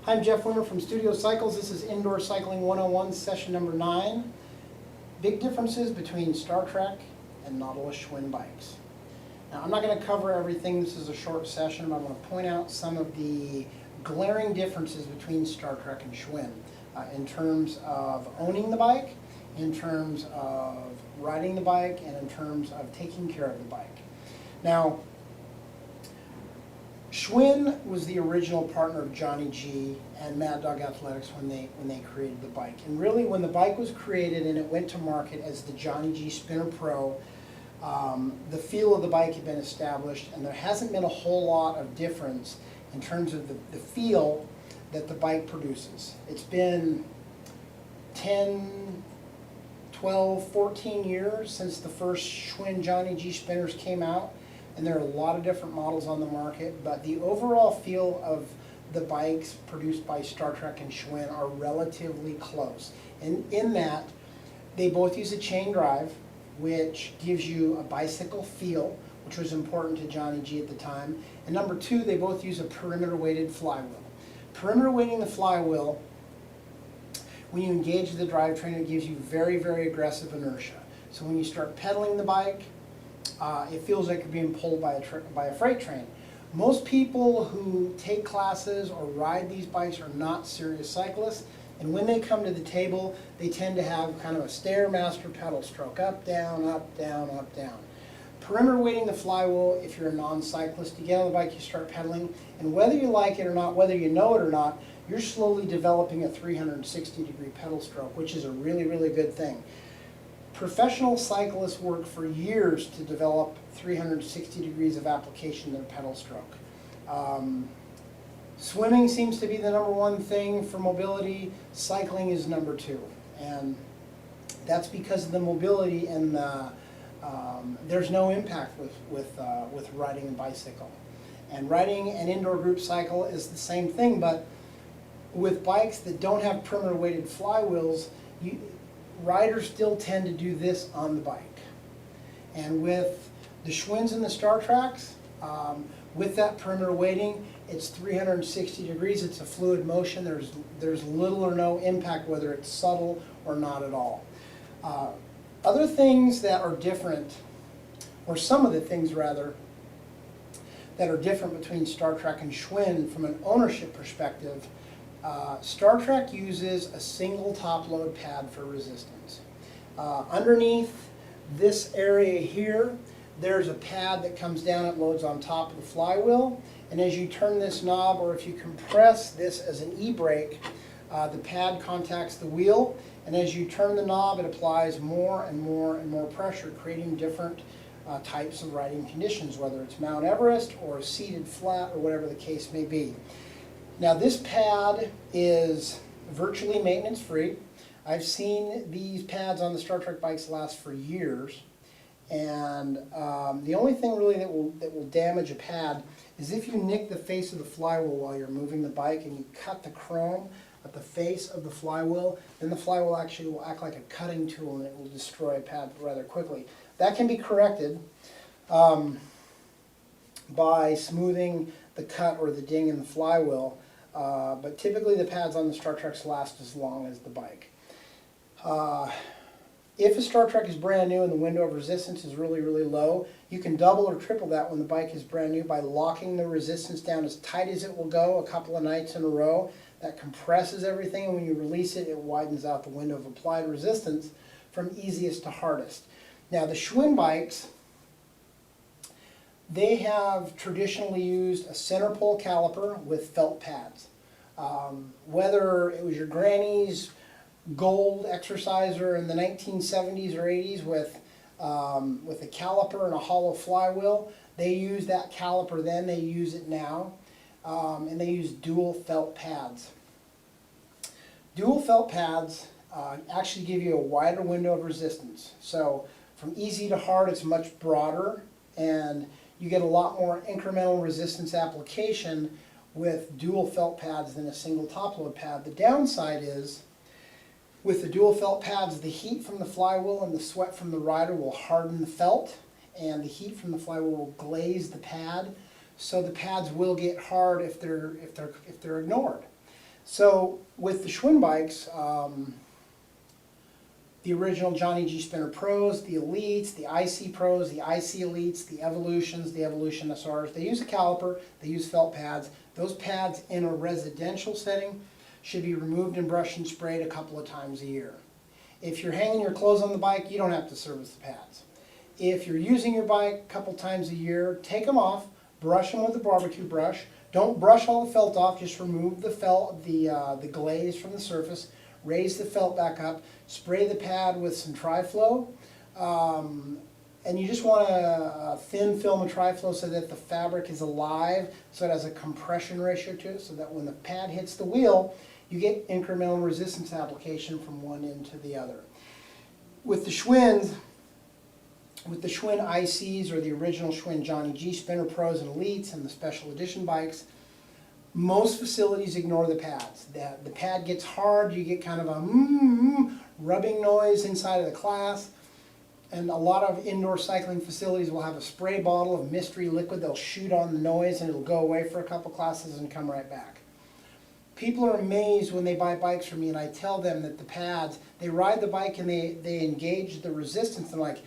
Hi, I'm Jeff Winter from Studio Cycles. This is Indoor Cycling 101, session number 9. Big differences between Star Trac and Nautilus Schwinn bikes. Now, I'm not going to cover everything. This is a short session, but I'm going to point out some of the glaring differences between Star Trac and Schwinn in terms of owning the bike, in terms of riding the bike, and in terms of taking care of the bike. Now, Schwinn was the original partner of Johnny G and Mad Dog Athletics when they created the bike. And really, when the bike was created and it went to market as the Johnny G Spinner Pro, the feel of the bike had been established, and there hasn't been a whole lot of difference in terms of the feel that the bike produces. It's been 10, 12, 14 years since the first Schwinn Johnny G Spinners came out. And there are a lot of different models on the market, but the overall feel of the bikes produced by Star Trac and Schwinn are relatively close. And in that, they both use a chain drive, which gives you a bicycle feel, which was important to Johnny G at the time. And number 2, they both use a perimeter weighted flywheel. Perimeter weighting the flywheel, when you engage the drivetrain, it gives you very, very aggressive inertia. So when you start pedaling the bike, it feels like you're being pulled by a freight train. Most people who take classes or ride these bikes are not serious cyclists, and when they come to the table, they tend to have kind of a Stairmaster pedal stroke, up, down, up, down, up, down. Perimeter weighting the flywheel, if you're a non-cyclist, you get on the bike, you start pedaling, and whether you like it or not, whether you know it or not, you're slowly developing a 360-degree pedal stroke, which is a really, really good thing. Professional cyclists work for years to develop 360 degrees of application to the pedal stroke. Swimming seems to be the number 1 thing for mobility. Cycling is number 2. And that's because of the mobility and there's no impact with riding a bicycle. And riding an indoor group cycle is the same thing, but with bikes that don't have perimeter weighted flywheels, riders still tend to do this on the bike. And with the Schwinns and the Star Tracs, with that perimeter weighting, it's 360 degrees, it's a fluid motion, there's little or no impact, whether it's subtle or not at all. Other things that are different, or some of the things rather, that are different between Star Trac and Schwinn from an ownership perspective. Star Trac uses a single top load pad for resistance. Underneath this area here, there's a pad that comes down, it loads on top of the flywheel, and as you turn this knob, or if you compress this as an e-brake, the pad contacts the wheel, and as you turn the knob, it applies more and more and more pressure, creating different types of riding conditions, whether it's Mount Everest or a seated flat or whatever the case may be. Now, this pad is virtually maintenance free. I've seen these pads on the Star Trac bikes last for years, and the only thing really that will damage a pad is if you nick the face of the flywheel while you're moving the bike and you cut the chrome at the face of the flywheel, then the flywheel actually will act like a cutting tool and it will destroy a pad rather quickly. That can be corrected by smoothing the cut or the ding in the flywheel. But typically the pads on the Star Tracs last as long as the bike. If a Star Trac is brand new and the window of resistance is really, really low, you can double or triple that when the bike is brand new by locking the resistance down as tight as it will go a couple of nights in a row. That compresses everything, and when you release it, it widens out the window of applied resistance from easiest to hardest. Now, the Schwinn bikes, they have traditionally used a center pole caliper with felt pads. Whether it was your granny's gold exerciser in the 1970s or 80s with a caliper and a hollow flywheel, they used that caliper then, they use it now, and they use dual felt pads. Dual felt pads actually give you a wider window of resistance. So from easy to hard, it's much broader, and you get a lot more incremental resistance application with dual felt pads than a single top load pad. The downside is, with the dual felt pads, the heat from the flywheel and the sweat from the rider will harden the felt, and the heat from the flywheel will glaze the pad, so the pads will get hard if they're ignored. So with the Schwinn bikes, the original Johnny G Spinner Pros, the Elites, the IC Pros, the IC Elites, the Evolutions, the Evolution SRs, they use a caliper, they use felt pads. Those pads in a residential setting should be removed and brushed and sprayed a couple of times a year. If you're hanging your clothes on the bike, you don't have to service the pads. If you're using your bike a couple times a year, take them off, brush them with a barbecue brush. Don't brush all the felt off, just remove the felt, the glaze from the surface, raise the felt back up, spray the pad with some Tri-Flow, and you just want a thin film of Tri-Flow so that the fabric is alive, so it has a compression ratio to it, so that when the pad hits the wheel, you get incremental resistance application from one end to the other. With the Schwinn ICs, or the original Schwinn Johnny G Spinner Pros and Elites and the special edition bikes, most facilities ignore the pads. The pad gets hard, you get kind of a rubbing noise inside of the class, and a lot of indoor cycling facilities will have a spray bottle of mystery liquid they'll shoot on the noise and it'll go away for a couple classes and come right back. People are amazed when they buy bikes from me and I tell them that the pads, they ride the bike and they engage the resistance and like,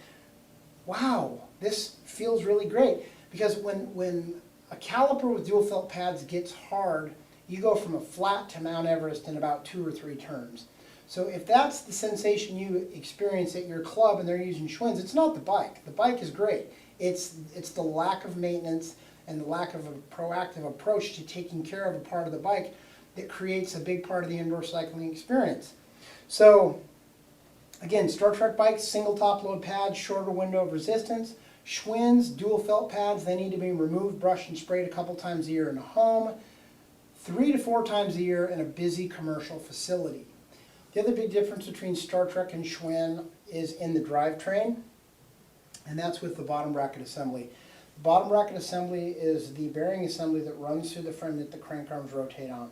wow, this feels really great. Because when a caliper with dual felt pads gets hard, you go from a flat to Mount Everest in about 2 or 3 turns. So if that's the sensation you experience at your club and they're using Schwinns, it's not the bike. The bike is great. It's the lack of maintenance and the lack of a proactive approach to taking care of a part of the bike that creates a big part of the indoor cycling experience. So again, Star Trac bikes, single top load pads, shorter window of resistance. Schwinns, dual felt pads, they need to be removed, brushed, and sprayed a couple times a year in a home, 3 to 4 times a year in a busy commercial facility. The other big difference between Star Trac and Schwinn is in the drivetrain, and that's with the bottom bracket assembly. The bottom bracket assembly is the bearing assembly that runs through the frame that the crank arms rotate on.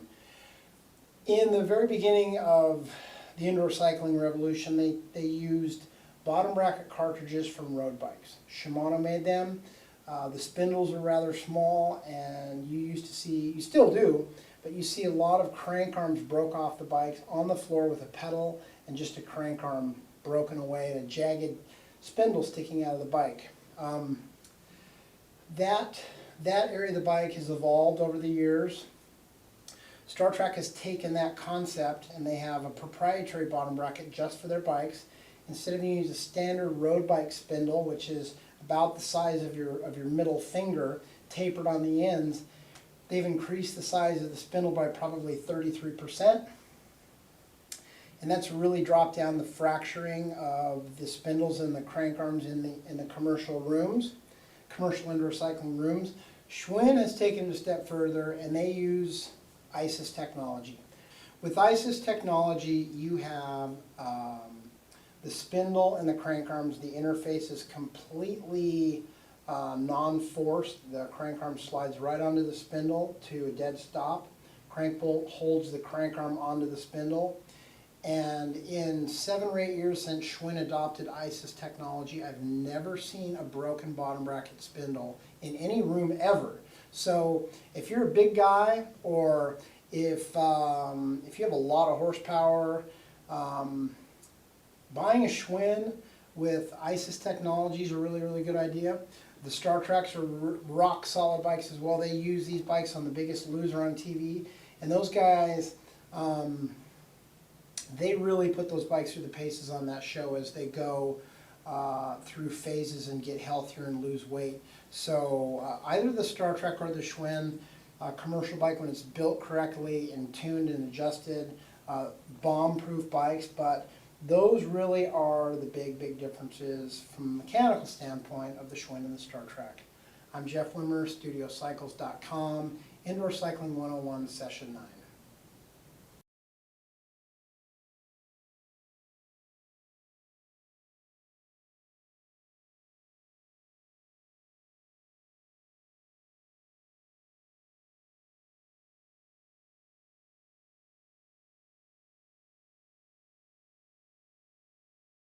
In the very beginning of the indoor cycling revolution, they used bottom bracket cartridges from road bikes. Shimano made them. The spindles are rather small, and you used to see, you still do, but you see a lot of crank arms broke off the bikes on the floor with a pedal and just a crank arm broken away and a jagged spindle sticking out of the bike. That area of the bike has evolved over the years. Star Trac has taken that concept and they have a proprietary bottom bracket just for their bikes. Instead of using a standard road bike spindle, which is about the size of your middle finger, tapered on the ends, they've increased the size of the spindle by probably 33%. And that's really dropped down the fracturing of the spindles and the crank arms in the commercial rooms, commercial indoor cycling rooms. Schwinn has taken it a step further and they use ISIS technology. With ISIS technology, you have the spindle and the crank arms, the interface is completely non-forced. The crank arm slides right onto the spindle to a dead stop. Crank bolt holds the crank arm onto the spindle. And in 7 or 8 years since Schwinn adopted ISIS technology, I've never seen a broken bottom bracket spindle in any room ever. So if you're a big guy, or if you have a lot of horsepower, buying a Schwinn with ISIS technology is a really, really good idea. The Star Tracs are rock solid bikes as well. They use these bikes on The Biggest Loser on TV. And those guys, they really put those bikes through the paces on that show as they go through phases and get healthier and lose weight. So either the Star Trac or the Schwinn commercial bike, when it's built correctly and tuned and adjusted, bomb-proof bikes, but those really are the big differences from a mechanical standpoint of the Schwinn and the Star Trac. I'm Jeff Wimmer, StudioCycles.com, Indoor Cycling 101, Session 9.